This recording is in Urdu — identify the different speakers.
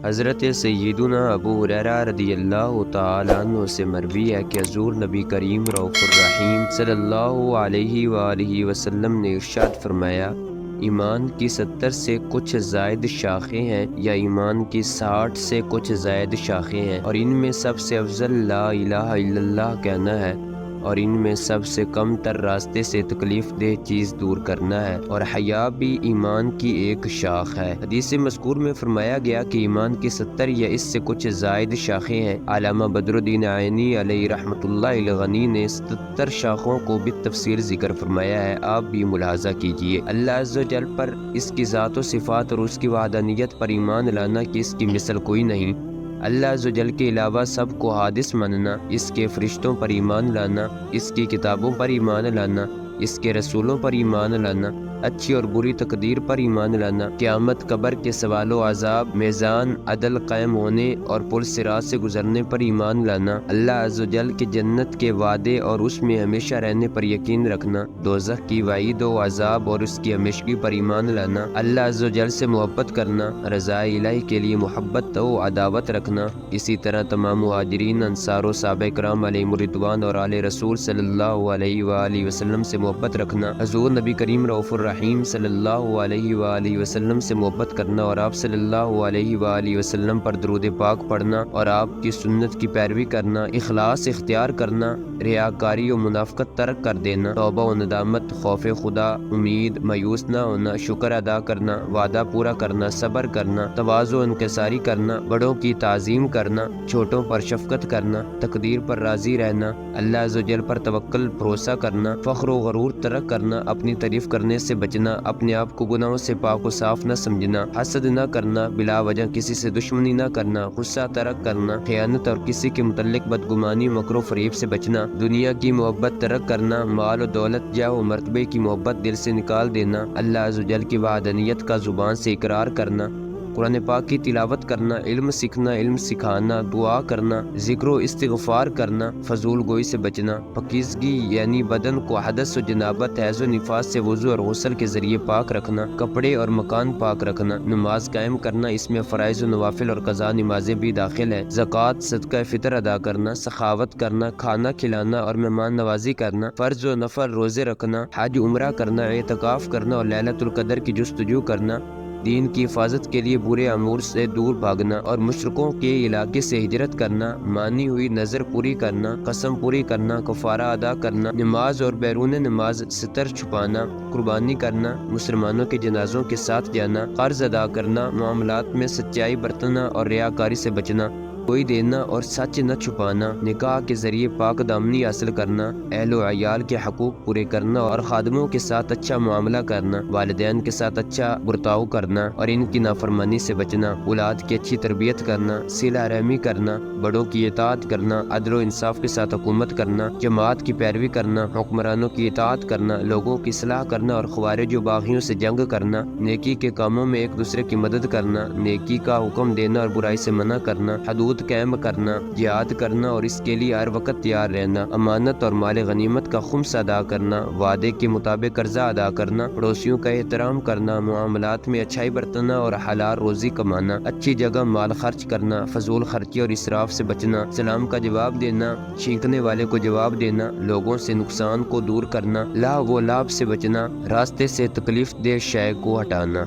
Speaker 1: حضرت سیدنا ابو ہریرہ رضی اللہ تعالیٰ عنہ سے مروی ہے کہ حضور نبی کریم رؤوف الرحیم صلی اللہ علیہ وآلہ وسلم نے ارشاد فرمایا، ایمان کی 70 سے کچھ زائد شاخیں ہیں یا ایمان کی 60 سے کچھ زائد شاخیں ہیں، اور ان میں سب سے افضل لا الہ الا اللہ کہنا ہے، اور ان میں سب سے کم تر راستے سے تکلیف دہ چیز دور کرنا ہے، اور حیا بھی ایمان کی ایک شاخ ہے۔ حدیث مذکور میں فرمایا گیا کہ ایمان کی 70 یا اس سے کچھ زائد شاخیں ہیں۔ علامہ بدر الدین عینی علیہ رحمۃ اللہ الغنی نے 70 شاخوں کو بالتفصیل ذکر فرمایا ہے، آپ بھی ملاحظہ کیجئے۔ اللہ عز و جل پر، اس کی ذات و صفات اور اس کی وحدانیت پر ایمان لانا کہ اس کی مثل کوئی نہیں، اللہ عز و جل کے علاوہ سب کو حادث ماننا، اس کے فرشتوں پر ایمان لانا، اس کی کتابوں پر ایمان لانا، اس کے رسولوں پر ایمان لانا، اچھی اور بری تقدیر پر ایمان لانا، قیامت، قبر کے سوال و عذاب، میزان عدل قائم ہونے اور پل صراط سے گزرنے پر ایمان لانا، اللہ عز و جل کے جنت کے وعدے اور اس میں ہمیشہ رہنے پر یقین رکھنا، دوزخ کی وعید و عذاب اور اس کی ہمیشگی پر ایمان لانا، اللہ عز و جل سے محبت کرنا، رضا الہی کے لیے محبت و عداوت رکھنا، اسی طرح تمام مہاجرین، انصار و صحابہ کرام علیہم الرضوان اور آل رسول صلی اللہ علیہ وآلہ وسلم سے محبت رکھنا، حضور نبی کریم رؤوف الرحیم صلی اللہ علیہ وآلہ وسلم سے محبت کرنا اور آپ صلی اللہ علیہ وآلہ وسلم پر درود پاک پڑھنا اور آپ کی سنت کی پیروی کرنا، اخلاص اختیار کرنا، ریاکاری و منافقت ترک کر دینا، توبہ و ندامت، خوف خدا، امید، مایوس نہ ہونا، شکر ادا کرنا، وعدہ پورا کرنا، صبر کرنا، تواضع و انکساری کرنا، بڑوں کی تعظیم کرنا، چھوٹوں پر شفقت کرنا، تقدیر پر راضی رہنا، اللہ عز و جل پر توکل بھروسہ کرنا، فخر و غرور ترک کرنا، اپنی تعریف کرنے سے بچنا، اپنے آپ کو گناہوں سے پاک و صاف نہ سمجھنا، حسد نہ کرنا، بلا وجہ کسی سے دشمنی نہ کرنا، غصہ ترک کرنا، خیانت اور کسی کے متعلق بدگمانی، مکر و فریب سے بچنا، دنیا کی محبت ترک کرنا، مال و دولت، جاہ و مرتبے کی محبت دل سے نکال دینا، اللہ عز و جل کی وحدانیت کا زبان سے اقرار کرنا، قرآن پاک کی تلاوت کرنا، علم سیکھنا، علم سکھانا، دعا کرنا، ذکر و استغفار کرنا، فضول گوئی سے بچنا، پاکیزگی یعنی بدن کو حدث و جنابت، حیض و نفاس سے وضو اور غسل کے ذریعے پاک رکھنا، کپڑے اور مکان پاک رکھنا، نماز قائم کرنا، اس میں فرائض و نوافل اور قضا نمازیں بھی داخل ہیں، زکوٰۃ، صدقہ فطر ادا کرنا، سخاوت کرنا، کھانا کھلانا اور مہمان نوازی کرنا، فرض و نفل روزے رکھنا، حج عمرہ کرنا، اعتکاف کرنا اور لیلۃ القدر کی جستجو کرنا، دین کی حفاظت کے لیے برے امور سے دور بھاگنا اور مشرکوں کے علاقے سے ہجرت کرنا، مانی ہوئی نظر پوری کرنا، قسم پوری کرنا، کفارہ ادا کرنا، نماز اور بیرون نماز ستر چھپانا، قربانی کرنا، مسلمانوں کے جنازوں کے ساتھ جانا، قرض ادا کرنا، معاملات میں سچائی برتنا اور ریاکاری سے بچنا، کوئی دینا اور سچ نہ چھپانا، نکاح کے ذریعے پاک دامنی حاصل کرنا، اہل و عیال کے حقوق پورے کرنا اور خادموں کے ساتھ اچھا معاملہ کرنا، والدین کے ساتھ اچھا برتاؤ کرنا اور ان کی نافرمانی سے بچنا، اولاد کی اچھی تربیت کرنا، صلہ رحمی کرنا، بڑوں کی اطاعت کرنا، عدل و انصاف کے ساتھ حکومت کرنا، جماعت کی پیروی کرنا، حکمرانوں کی اطاعت کرنا، لوگوں کی اصلاح کرنا اور خوارج و باغیوں سے جنگ کرنا، نیکی کے کاموں میں ایک دوسرے کی مدد کرنا، نیکی کا حکم دینا اور برائی سے منع کرنا، حدود قائم کرنا، جہاد کرنا اور اس کے لیے ہر وقت تیار رہنا، امانت اور مال غنیمت کا خمس ادا کرنا، وعدے کے مطابق قرضہ ادا کرنا، پڑوسیوں کا احترام کرنا، معاملات میں اچھائی برتنا اور حلال روزی کمانا، اچھی جگہ مال خرچ کرنا، فضول خرچی اور اسراف سے بچنا، سلام کا جواب دینا، چھینکنے والے کو جواب دینا، لوگوں سے نقصان کو دور کرنا، لاو و لاب سے بچنا، راستے سے تکلیف دہ شے کو ہٹانا۔